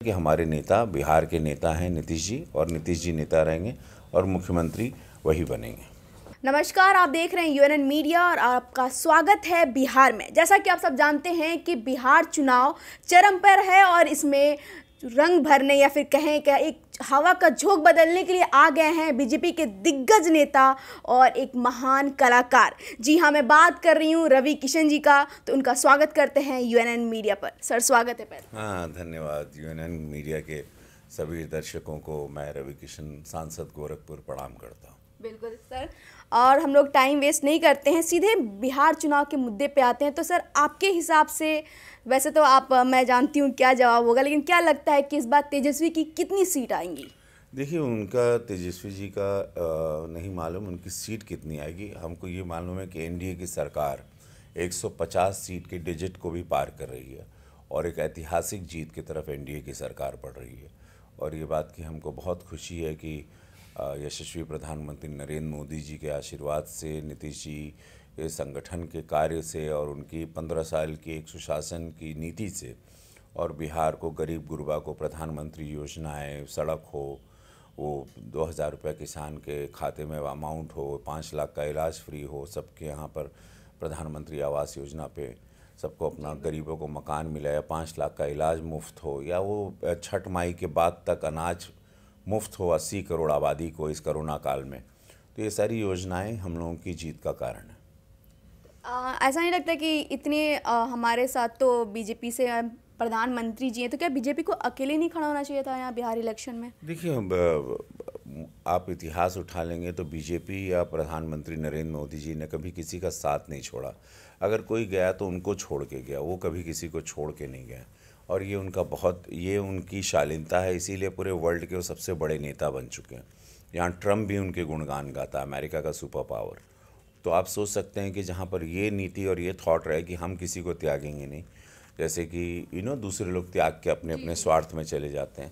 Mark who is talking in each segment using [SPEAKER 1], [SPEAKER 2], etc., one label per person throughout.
[SPEAKER 1] कि हमारे नेता बिहार के नेता हैं नीतीश जी, और नीतीश जी नेता रहेंगे और मुख्यमंत्री वही बनेंगे।
[SPEAKER 2] नमस्कार, आप देख रहे हैं यूएनएन मीडिया और आपका स्वागत है बिहार में। जैसा कि आप सब जानते हैं कि बिहार चुनाव चरम पर है और इसमें रंग भरने या फिर कहें कि एक हवा का झोंक बदलने के लिए आ गए हैं बीजेपी के दिग्गज नेता और एक महान कलाकार। जी हाँ, मैं बात कर रही हूँ रवि किशन जी का। तो उनका स्वागत करते हैं यूएनएन मीडिया पर। सर, स्वागत है पहले।
[SPEAKER 1] हाँ, धन्यवाद। यूएनएन मीडिया के सभी दर्शकों को मैं रवि किशन, सांसद गोरखपुर, प्रणाम करता हूँ।
[SPEAKER 2] बिल्कुल सर, और हम लोग टाइम वेस्ट नहीं करते हैं, सीधे बिहार चुनाव के मुद्दे पे आते हैं। तो सर, आपके हिसाब से, वैसे तो आप, मैं जानती हूँ क्या जवाब होगा, लेकिन क्या लगता है कि इस बार तेजस्वी की कितनी सीट आएंगी?
[SPEAKER 1] देखिए, उनका तेजस्वी जी का नहीं मालूम उनकी सीट कितनी आएगी। हमको ये मालूम है कि एनडीए की सरकार 150 सीट के डिजिट को भी पार कर रही है और एक ऐतिहासिक जीत की तरफ एनडीए की सरकार बढ़ रही है। और ये बात की हमको बहुत खुशी है कि यशस्वी प्रधानमंत्री नरेंद्र मोदी जी के आशीर्वाद से, नीतीश जी के संगठन के कार्य से और उनकी 15 साल की एक सुशासन की नीति से, और बिहार को, गरीब गुरबा को प्रधानमंत्री योजनाएं, सड़क हो, वो 2000 रुपये किसान के खाते में अमाउंट हो, 5 लाख का इलाज फ्री हो, सबके यहाँ पर प्रधानमंत्री आवास योजना पे सबको अपना, गरीबों को मकान मिला, या 5 लाख का इलाज मुफ्त हो, या वो छठ माई के बाद तक अनाज मुफ्त हो 80 करोड़ आबादी को इस कोरोना काल में। तो ये सारी योजनाएं हम लोगों की जीत का कारण है।
[SPEAKER 2] ऐसा नहीं लगता कि इतने हमारे साथ तो बीजेपी से प्रधानमंत्री जी हैं, तो क्या बीजेपी को अकेले नहीं खड़ा होना चाहिए था यहाँ बिहार इलेक्शन में?
[SPEAKER 1] देखिए, आप इतिहास उठा लेंगे तो बीजेपी या प्रधानमंत्री नरेंद्र मोदी जी ने कभी किसी का साथ नहीं छोड़ा। अगर कोई गया तो उनको छोड़ के गया, वो कभी किसी को छोड़ के नहीं गए। और ये उनकी शालीनता है, इसीलिए पूरे वर्ल्ड के वो सबसे बड़े नेता बन चुके हैं। यहाँ ट्रम्प भी उनके गुणगान गाता है, अमेरिका का सुपर पावर। तो आप सोच सकते हैं कि जहाँ पर ये नीति और ये थॉट रहे कि हम किसी को त्यागेंगे नहीं, जैसे कि दूसरे लोग त्याग के अपने अपने स्वार्थ में चले जाते हैं।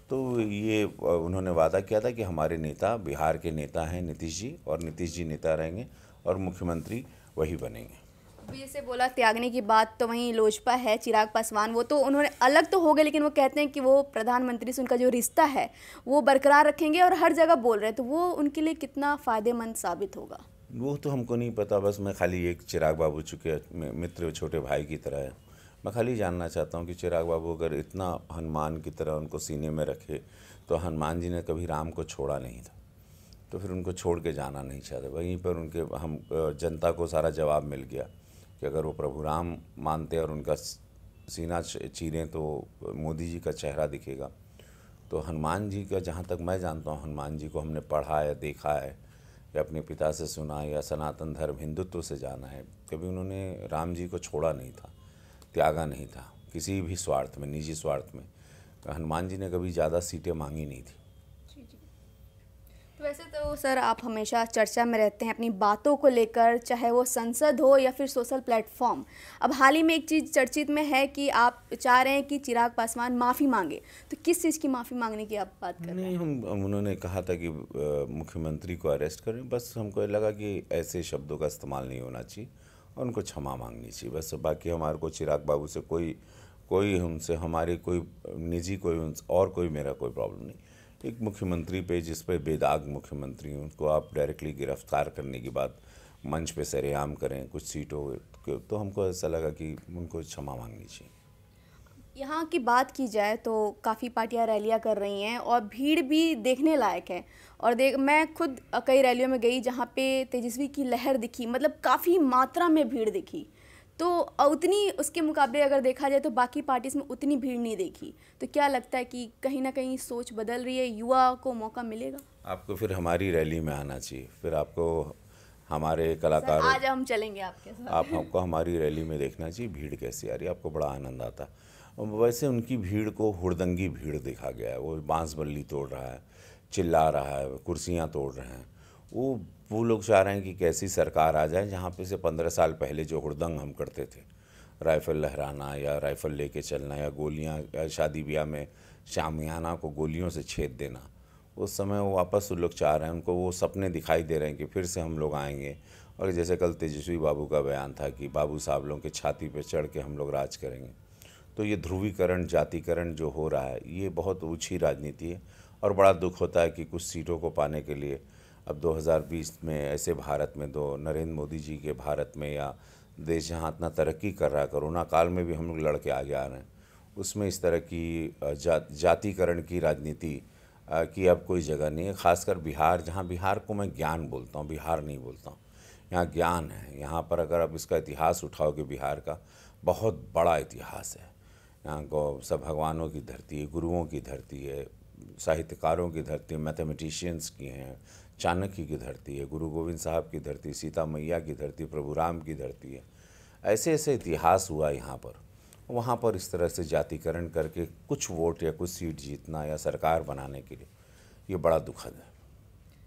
[SPEAKER 1] तो ये उन्होंने वादा किया था कि हमारे नेता बिहार के नेता हैं नीतीश जी, और नीतीश जी नेता रहेंगे और मुख्यमंत्री वही बनेंगे।
[SPEAKER 2] जैसे बोला त्यागने की बात, तो वहीं लोजपा है, चिराग पासवान, वो तो उन्होंने अलग तो हो गए, लेकिन वो कहते हैं कि वो प्रधानमंत्री से उनका जो रिश्ता है वो बरकरार रखेंगे और हर जगह बोल रहे हैं। तो वो उनके लिए कितना फ़ायदेमंद साबित होगा?
[SPEAKER 1] वो तो हमको नहीं पता। बस मैं खाली एक चिराग बाबू, चूँकि मित्र छोटे भाई की तरह है, मैं खाली जानना चाहता हूँ कि चिराग बाबू अगर इतना हनुमान की तरह उनको सीने में रखे, तो हनुमान जी ने कभी राम को छोड़ा नहीं था, तो फिर उनको छोड़ के जाना नहीं चाहते। वहीं पर हम जनता को सारा जवाब मिल गया कि अगर वो प्रभु राम मानते और उनका सीना चीरें तो मोदी जी का चेहरा दिखेगा। तो हनुमान जी का, जहाँ तक मैं जानता हूँ, हनुमान जी को हमने पढ़ा है, देखा है, या अपने पिता से सुना, या सनातन धर्म हिंदुत्व से जाना है। कभी उन्होंने राम जी को छोड़ा नहीं था, त्यागा नहीं था किसी भी स्वार्थ में, निजी स्वार्थ में। हनुमान जी ने कभी ज़्यादा सीटें मांगी नहीं थी।
[SPEAKER 2] तो वैसे तो सर, आप हमेशा चर्चा में रहते हैं अपनी बातों को लेकर, चाहे वो संसद हो या फिर सोशल प्लेटफॉर्म। अब हाल ही में एक चीज़ चर्चित में है कि आप चाह रहे हैं कि चिराग पासवान माफ़ी मांगे। तो किस चीज़ की माफ़ी मांगने की आप बात कर रहे हैं?
[SPEAKER 1] नहीं, उन्होंने कहा था कि मुख्यमंत्री को अरेस्ट करें। बस हमको लगा कि ऐसे शब्दों का इस्तेमाल नहीं होना चाहिए और उनको क्षमा मांगनी चाहिए बस। बाकी हमारे को चिराग बाबू से कोई उनसे हमारी कोई निजी कोई मेरा कोई प्रॉब्लम नहीं। एक मुख्यमंत्री पे, जिस पे बेदाग मुख्यमंत्री, उनको आप डायरेक्टली गिरफ्तार करने की बात मंच पे सरेआम करें कुछ सीटों, तो हमको ऐसा लगा कि उनको क्षमा मांगनी चाहिए।
[SPEAKER 2] यहाँ की बात की जाए तो काफ़ी पार्टियां रैलियां कर रही हैं और भीड़ भी देखने लायक है। और मैं खुद कई रैलियों में गई जहाँ पे तेजस्वी की लहर दिखी, मतलब काफ़ी मात्रा में भीड़ दिखी। तो उतनी, उसके मुकाबले अगर देखा जाए तो बाकी पार्टीज में उतनी भीड़ नहीं देखी। तो क्या लगता है कि कहीं ना कहीं सोच बदल रही है, युवा को मौका मिलेगा?
[SPEAKER 1] आपको फिर हमारी रैली में आना चाहिए, फिर आपको हमारे कलाकार,
[SPEAKER 2] आज हम चलेंगे आपके साथ।
[SPEAKER 1] आपको हमारी रैली में देखना चाहिए भीड़ कैसी आ रही है, आपको बड़ा आनंद आता। वैसे उनकी भीड़ को हुड़दंगी भीड़ देखा गया है। वो बांस बल्ली तोड़ रहा है, चिल्ला रहा है, कुर्सियां तोड़ रहे हैं। वो लोग चाह रहे हैं कि कैसी सरकार आ जाए जहाँ पे से 15 साल पहले जो हुड़दंग हम करते थे, राइफ़ल लहराना या राइफ़ल लेके चलना, या गोलियां, या शादी ब्याह में शामियाना को गोलियों से छेद देना, उस समय वो वापस वो लोग चाह रहे हैं। उनको वो सपने दिखाई दे रहे हैं कि फिर से हम लोग आएंगे। और जैसे कल तेजस्वी बाबू का बयान था कि बाबू साहब लोगों के छाती पे चढ़ के हम लोग राज करेंगे, तो ये ध्रुवीकरण, जातिकरण जो हो रहा है, ये बहुत ऊंची राजनीति है और बड़ा दुख होता है कि कुछ सीटों को पाने के लिए अब 2020 में ऐसे भारत में, दो नरेंद्र मोदी जी के भारत में, या देश जहाँ इतना तरक्की कर रहा है, कोरोना काल में भी हम लोग लड़ के आगे आ रहे हैं, उसमें इस तरह की जातिकरण की राजनीति की अब कोई जगह नहीं है। खासकर बिहार, जहाँ बिहार को मैं ज्ञान बोलता हूँ, बिहार नहीं बोलता हूँ, यहाँ ज्ञान है। यहाँ पर अगर आप इसका इतिहास उठाओगे, बिहार का बहुत बड़ा इतिहास है। यहाँ को सब भगवानों की धरती है, गुरुओं की धरती है, साहित्यकारों की धरती है, मैथमेटिशियंस की हैं, चाणक्य की धरती है, गुरु गोविंद साहब की धरती, सीता मैया की धरती, प्रभु राम की धरती है। ऐसे ऐसे इतिहास हुआ यहाँ पर। वहाँ पर इस तरह से जातिकरण करके कुछ वोट या कुछ सीट जीतना या सरकार बनाने के लिए, ये बड़ा दुखद है।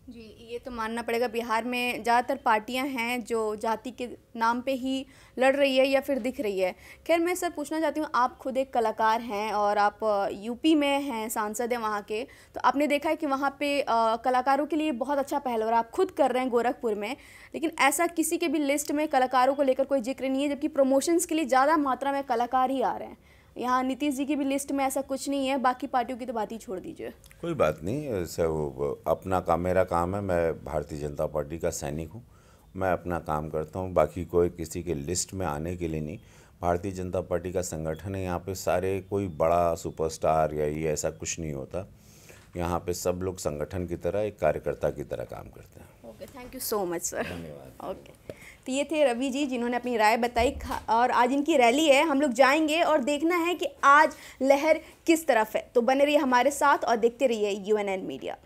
[SPEAKER 2] जी, ये तो मानना पड़ेगा, बिहार में ज़्यादातर पार्टियां हैं जो जाति के नाम पे ही लड़ रही है या फिर दिख रही है। खैर, मैं सर पूछना चाहती हूँ, आप खुद एक कलाकार हैं और आप यूपी में हैं, सांसद हैं वहाँ के, तो आपने देखा है कि वहाँ पे कलाकारों के लिए बहुत अच्छा पहल हो रहा है। आप खुद कर रहे हैं गोरखपुर में, लेकिन ऐसा किसी के भी लिस्ट में कलाकारों को लेकर कोई जिक्र नहीं है, जबकि प्रमोशंस के लिए ज़्यादा मात्रा में कलाकार ही आ रहे हैं। यहाँ नीतीश जी की भी लिस्ट में ऐसा कुछ नहीं है, बाकी पार्टियों की तो बात ही छोड़ दीजिए।
[SPEAKER 1] कोई बात नहीं, सब अपना काम, मेरा काम है, मैं भारतीय जनता पार्टी का सैनिक हूँ, मैं अपना काम करता हूँ, बाकी कोई किसी के लिस्ट में आने के लिए नहीं। भारतीय जनता पार्टी का संगठन है, यहाँ पे सारे कोई बड़ा सुपरस्टार या ये ऐसा कुछ नहीं होता। यहाँ पे सब लोग संगठन की तरह, एक कार्यकर्ता की तरह काम करते हैं।
[SPEAKER 2] Okay, thank you so much sir.
[SPEAKER 1] धन्यवाद।
[SPEAKER 2] ओके, तो ये थे रवि जी जिन्होंने अपनी राय बताई, और आज इनकी रैली है, हम लोग जाएंगे और देखना है कि आज लहर किस तरफ है। तो बने रहिए हमारे साथ और देखते रहिए UNN मीडिया।